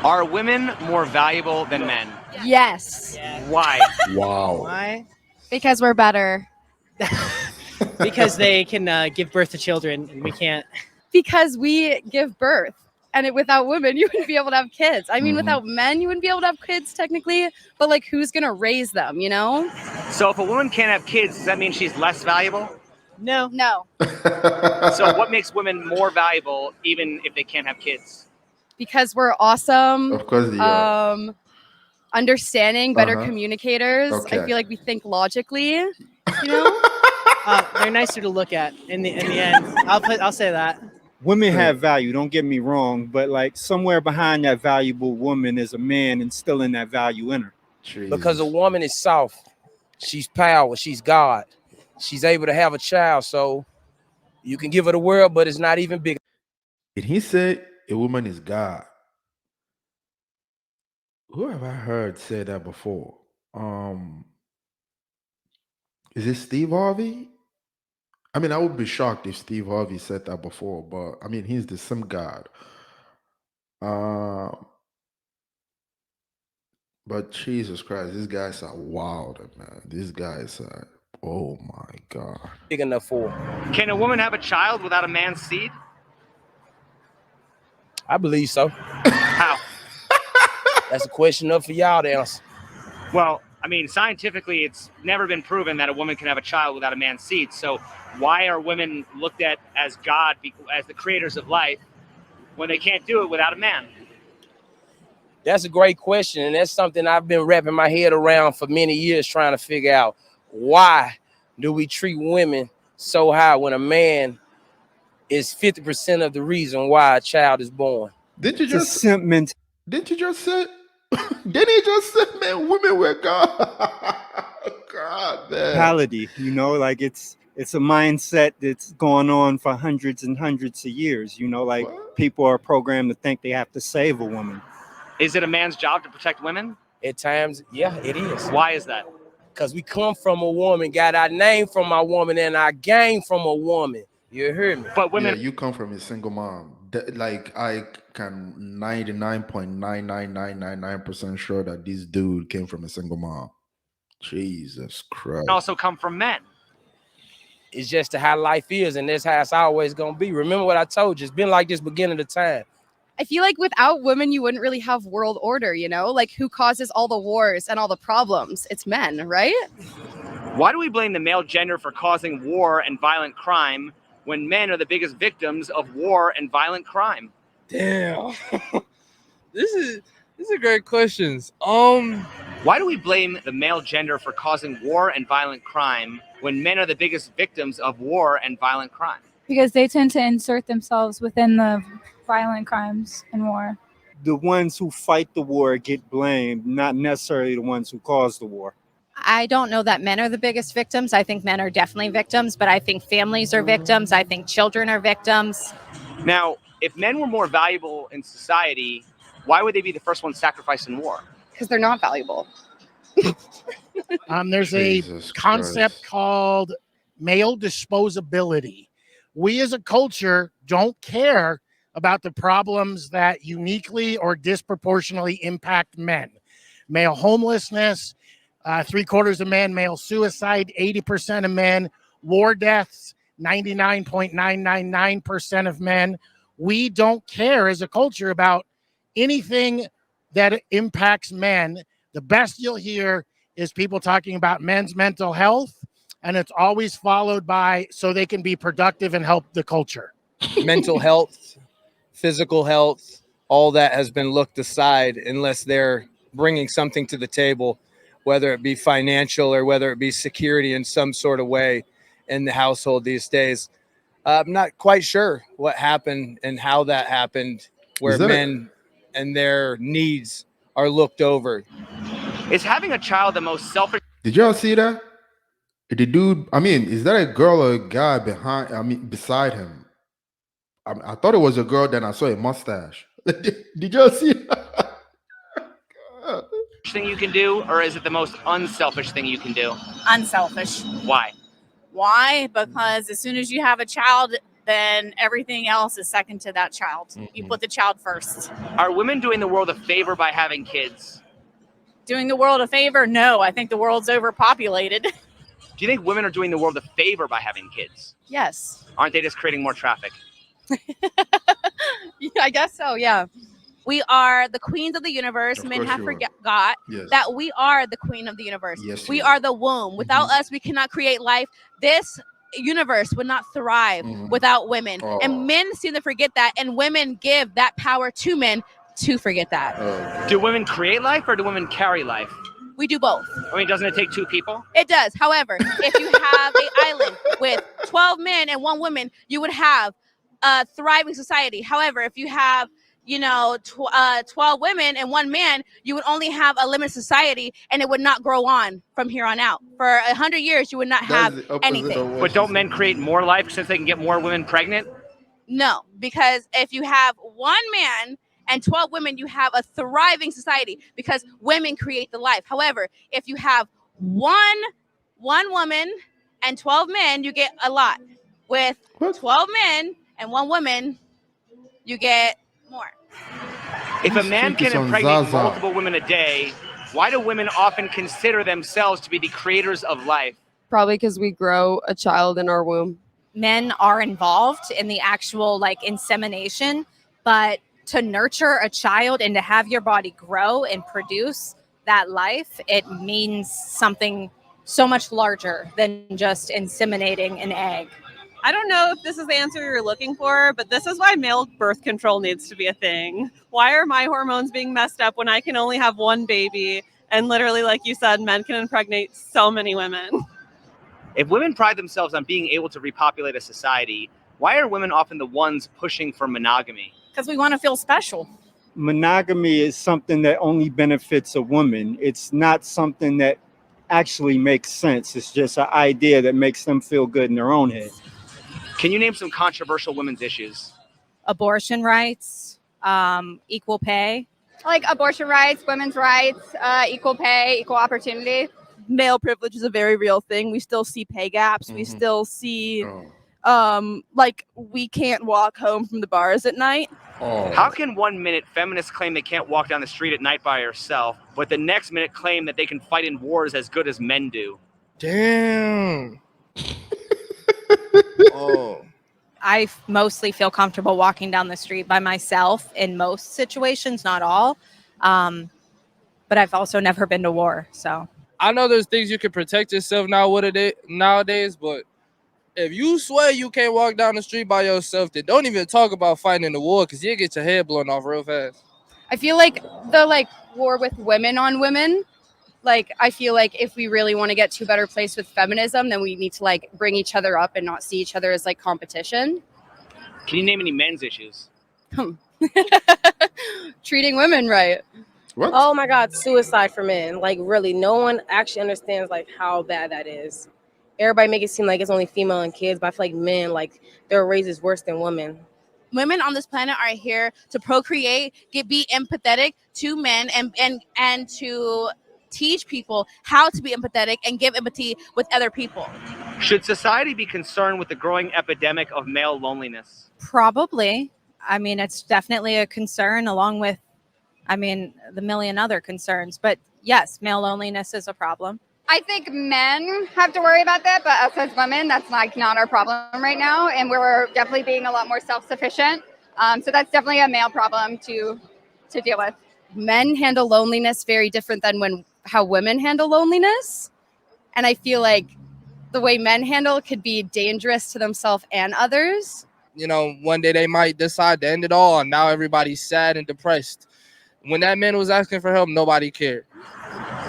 Are women more valuable than men? Yes, Why? Wow. Why? because we're better. Because they can give birth to children, and we can't. Because we give birth. Without women, you wouldn't be able to have kids. I mean, Mhm. without men, you wouldn't be able to have kids technically. But like, who's gonna raise them? You know? So if a woman can't have kids, does that mean she's less valuable? No. No, So what makes women more valuable even if they can't have kids? because we're awesome. Of course they are. Understanding, better Uh-huh. communicators. Okay. I feel like we think logically. You know? They're nicer to look at in the end. I'll say that. Women have value, don't get me wrong, but like somewhere behind that valuable woman is a man instilling that value in her. Because a woman is soft. She's power. She's God. She's able to have a child. So you can give her the world, but it's not even big. Did he say a woman is God? Who have I heard say that before? Is it Steve Harvey? I mean, I would be shocked if Steve Harvey said that before, but I mean, he's the same God. But Jesus Christ, these guys are wild, man. These guys are, oh my God. Big enough for her. Can a woman have a child without a man's seed? I believe so. How? That's a question up for y'all to answer. Well, I mean, scientifically, it's never been proven that a woman can have a child without a man's seed. So why are women looked at as God, as the creators of life, when they can't do it without a man? That's a great question, and that's something I've been wrapping my head around for many years, trying to figure out why do we treat women so high when a man is 50% of the reason why a child is born. Did you It's a just simp mentality. didn't you just say didn't he just say man women were God? God man. You know, like it's a mindset that's going on for hundreds and hundreds of years. You know, like What? people are programmed to think they have to save a woman. Is it a man's job to protect women? At times, yeah, it is. Why is that? Because we come from a woman, got our name from a woman, and our game from a woman. You heard me? But women. Yeah, you come from a single mom. Like I can 99.99999% sure that this dude came from a single mom. Jesus Christ. Also come from men. It's just how life is, and that's how it's always gonna be. Remember what I told you? It's been like this beginning of time. I feel like without women, you wouldn't really have world order. You know, like who causes all the wars and all the problems? It's men, right? Why do we blame the male gender for causing war and violent crime when men are the biggest victims of war and violent crime? Damn. This is great questions. Why do we blame the male gender for causing war and violent crime when men are the biggest victims of war and violent crime? Because they tend to insert themselves within the violent crimes and war. The ones who fight the war get blamed, not necessarily the ones who cause the war. I don't know that men are the biggest victims. I think men are definitely victims, but I think families are victims. I think children are victims. Now, if men were more valuable in society, why would they be the first ones sacrificed in war? Because they're not valuable. There's Jesus a concept Christ. called male disposability. We as a culture don't care about the problems that uniquely or disproportionately impact men. Male homelessness, 3/4 of men, male suicide, 80% of men, war deaths, 99.999% of men. We don't care as a culture about anything that impacts men. The best you'll hear is people talking about men's mental health, and it's always followed by so they can be productive and help the culture. Mental health, physical health, all that has been looked aside unless they're bringing something to the table, whether it be financial or whether it be security in some sort of way in the household these days. I'm not quite sure what happened and how that happened, where men and their needs are looked over. Is having a child the most selfish? Did y'all see that? The dude, I mean, is that a girl or a guy beside him? I thought it was a girl, then I saw a mustache. Did y'all see that? Thing you can do, or is it the most unselfish thing you can do? Unselfish. Why? Why? Because as soon as you have a child, then everything else is second to that child. You put the child first. Are women doing the world a favor by having kids? Doing the world a favor? No, I think the world's overpopulated. Do you think women are doing the world a favor by having kids? Yes. Aren't they just creating more traffic? Yeah, I guess so. Yeah. We are the queens of the universe. Of Men course have you are. forgot Yes. that we are the queen of the universe. Yes, we you are the womb. Without us, we cannot create life. This universe would not thrive without women. Oh. And men seem to forget that, and women give that power to men to forget that. Do women create life or do women carry life? We do both. I mean, doesn't it take two people? It does. However, if you have an island with 12 men and 1 woman, you would have a thriving society. However, if you have 12 women and 1 man, you would only have a limited society, and it would not grow on from here on out. For 100 years, you would not have anything. But don't men create more life since they can get more women pregnant? No, because if you have 1 man and 12 women, you have a thriving society because women create the life. However, if you have one woman and 12 men, you get a lot. With 12 men and 1 woman, you get more. If a man Speak can on impregnate Zaza. multiple women a day, why do women often consider themselves to be the creators of life? Probably because we grow a child in our womb. Men are involved in the actual like insemination, but to nurture a child and to have your body grow and produce that life, it means something so much larger than just inseminating an egg. I don't know if this is the answer you're looking for, but this is why male birth control needs to be a thing. Why are my hormones being messed up when I can only have 1 baby? And literally, like you said, men can impregnate so many women. If women pride themselves on being able to repopulate a society, why are women often the ones pushing for monogamy? Because we want to feel special. Monogamy is something that only benefits a woman. It's not something that actually makes sense. It's just an idea that makes them feel good in their own head. Can you name some controversial women's issues? Abortion rights, equal pay. Like abortion rights, women's rights, equal pay, equal opportunity. Male privilege is a very real thing. We still see pay gaps. We still see like we can't walk home from the bars at night. How can 1 minute feminists claim they can't walk down the street at night by herself, but the next minute claim that they can fight in wars as good as men do? Damn. I mostly feel comfortable walking down the street by myself in most situations, not all. But I've also never been to war, so. I know there's things you can protect yourself nowadays, but if you swear you can't walk down the street by yourself, then don't even talk about fighting in the war because you'll get your head blown off real fast. I feel like the war with women on women, I feel like if we really want to get to a better place with feminism, then we need to bring each other up and not see each other as competition. Can you name any men's issues? Treating women right. What? Oh my God, suicide for men. Really, no one actually understands how bad that is. Everybody make it seem like it's only female and kids, but I feel like men, their race is worse than women. Women on this planet are here to procreate, be empathetic to men, and to teach people how to be empathetic and give empathy with other people. Should society be concerned with the growing epidemic of male loneliness? Probably. I mean, it's definitely a concern along with, the million other concerns. But yes, male loneliness is a problem. I think men have to worry about that, but us as women, that's not our problem right now. And we're definitely being a lot more self-sufficient. So that's definitely a male problem to deal with. Men handle loneliness very different than how women handle loneliness. And I feel like the way men handle it could be dangerous to themselves and others. One day they might decide to end it all, and now everybody's sad and depressed. When that man was asking for help, nobody cared.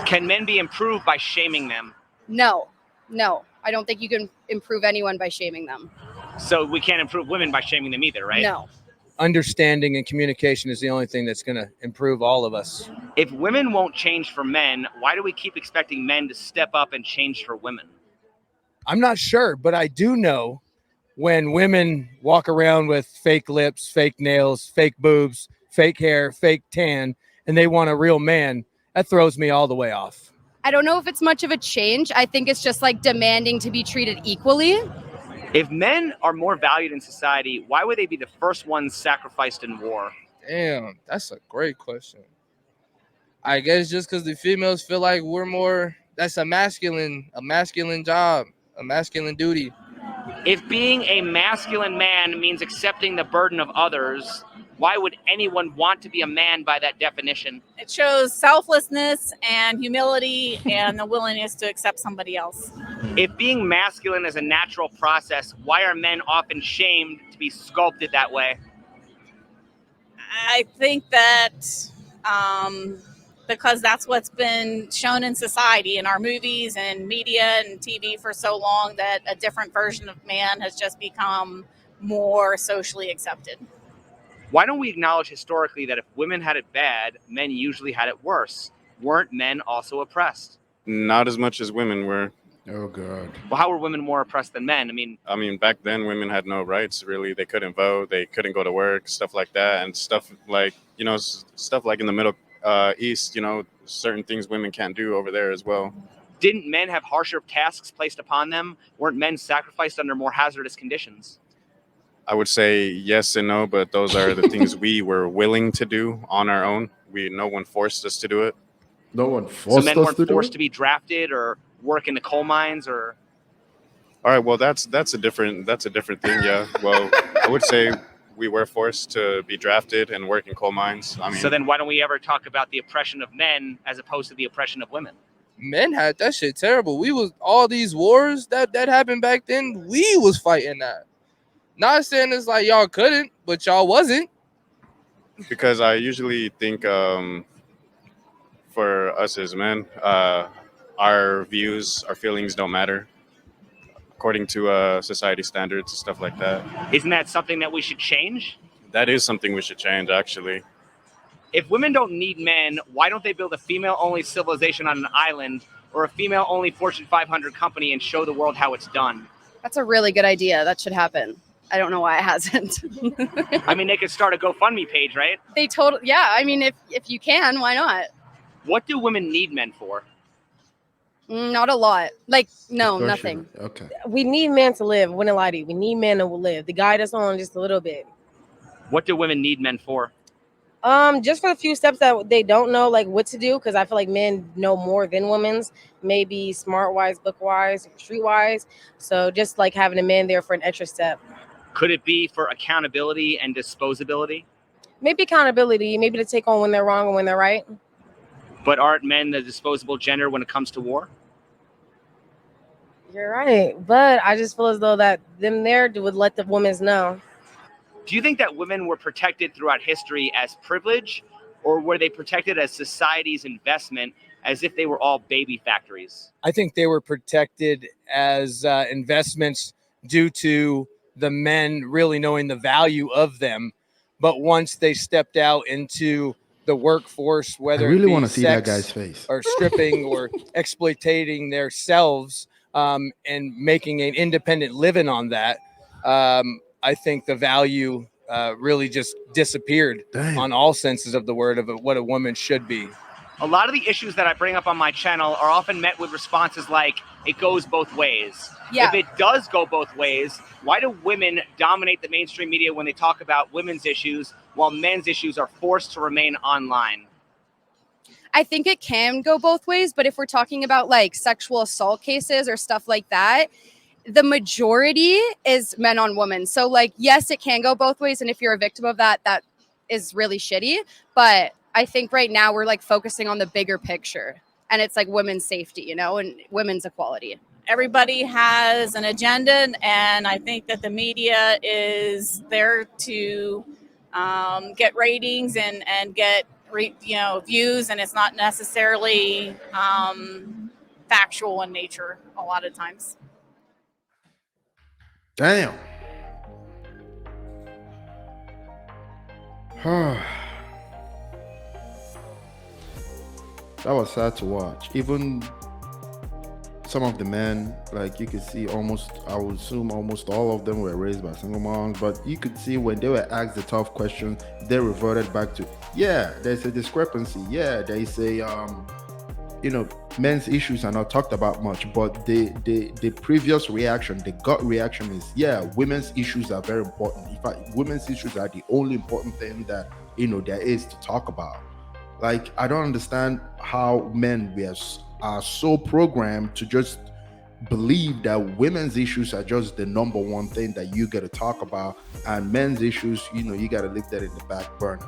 Can men be improved by shaming them? No. I don't think you can improve anyone by shaming them. So we can't improve women by shaming them either, right? No. Understanding and communication is the only thing that's going to improve all of us. If women won't change for men, why do we keep expecting men to step up and change for women? I'm not sure, but I do know when women walk around with fake lips, fake nails, fake boobs, fake hair, fake tan, and they want a real man, that throws me all the way off. I don't know if it's much of a change. I think it's just demanding to be treated equally. If men are more valued in society, why would they be the first ones sacrificed in war? Damn, that's a great question. I guess just because the females feel like we're more, that's a masculine job, a masculine duty. If being a masculine man means accepting the burden of others, why would anyone want to be a man by that definition? It shows selflessness and humility and the willingness to accept somebody else. If being masculine is a natural process, why are men often shamed to be sculpted that way? I think that because that's what's been shown in society, in our movies and media and TV for so long, that a different version of man has just become more socially accepted. Why don't we acknowledge historically that if women had it bad, men usually had it worse? Weren't men also oppressed? Not as much as women were. Oh God. Well, how were women more oppressed than men? I mean, back then women had no rights, really. They couldn't vote, they couldn't go to work, stuff like that. And stuff like, stuff like in the Middle East, certain things women can't do over there as well. Didn't men have harsher tasks placed upon them? Weren't men sacrificed under more hazardous conditions? I would say yes and no, but those are the things we were willing to do on our own. No one forced us to do it. No one forced so men us weren't to do forced it? to be drafted or work in the coal mines or. All right, well that's a different thing, yeah. Well, I would say we were forced to be drafted and work in coal mines. So then why don't we ever talk about the oppression of men as opposed to the oppression of women? Men had that shit terrible. We was all these wars that happened back then. We was fighting that. Not saying it's like y'all couldn't, but y'all wasn't. Because I usually think for us as men, our views, our feelings don't matter according to society standards and stuff like that. Isn't that something that we should change? That is something we should change, actually. If women don't need men, why don't they build a female-only civilization on an island or a female-only Fortune 500 company and show the world how it's done? That's a really good idea. That should happen. I don't know why it hasn't. I mean, they could start a GoFundMe page, right? Yeah. I mean, if you can, why not? What do women need men for? Not a lot. No, Discussion. nothing. Okay. We need men to live. Wouldn't lie to you. We need men to live. To guide us on just a little bit. What do women need men for? Just for the few steps that they don't know, like what to do, because I feel like men know more than women's, maybe smart wise, book wise, street wise. So just like having a man there for an extra step. Could it be for accountability and disposability? Maybe accountability, maybe to take on when they're wrong and when they're right. But aren't men the disposable gender when it comes to war? You're right, but I just feel as though that them there would let the women know. Do you think that women were protected throughout history as privilege, or were they protected as society's investment, as if they were all baby factories? I think they were protected as investments due to the men really knowing the value of them. But once they stepped out into the workforce, whether I really it be want to see that sex guy's face. or stripping or exploitating themselves and making an independent living on that, I think the value really just disappeared on all senses of the word of what a woman should be. A lot of the issues that I bring up on my channel are often met with responses like, it goes both ways. Yeah. If it does go both ways, why do women dominate the mainstream media when they talk about women's issues while men's issues are forced to remain online? I think it can go both ways, but if we're talking about like sexual assault cases or stuff like that, the majority is men on women. So like, yes, it can go both ways. And if you're a victim of that, that is really shitty. But I think right now we're like focusing on the bigger picture, and it's like women's safety, and women's equality. Everybody has an agenda, and I think that the media is there to get ratings and get views, and it's not necessarily factual in nature a lot of times. Damn. That was sad to watch. Even some of the men, like you could see I would assume almost all of them were raised by single moms, but you could see when they were asked the tough question, they reverted back to, yeah, there's a discrepancy. Yeah, they say, men's issues are not talked about much, but the previous reaction, the gut reaction is, yeah, women's issues are very important. In fact, women's issues are the only important thing that there is to talk about. Like, I don't understand how men are so programmed to just believe that women's issues are just the number one thing that you got to talk about, and men's issues, you got to leave that in the back burner.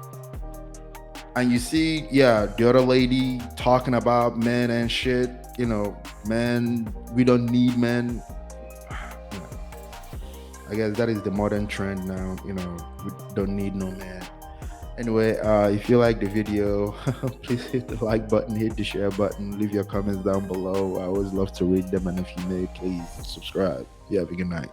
And you see, the other lady talking about men and shit, men, we don't need men. I guess that is the modern trend now, we don't need no man. Anyway, if you like the video, please hit the like button, hit the share button, leave your comments down below. I always love to read them, and if you may, please subscribe. You have a good night.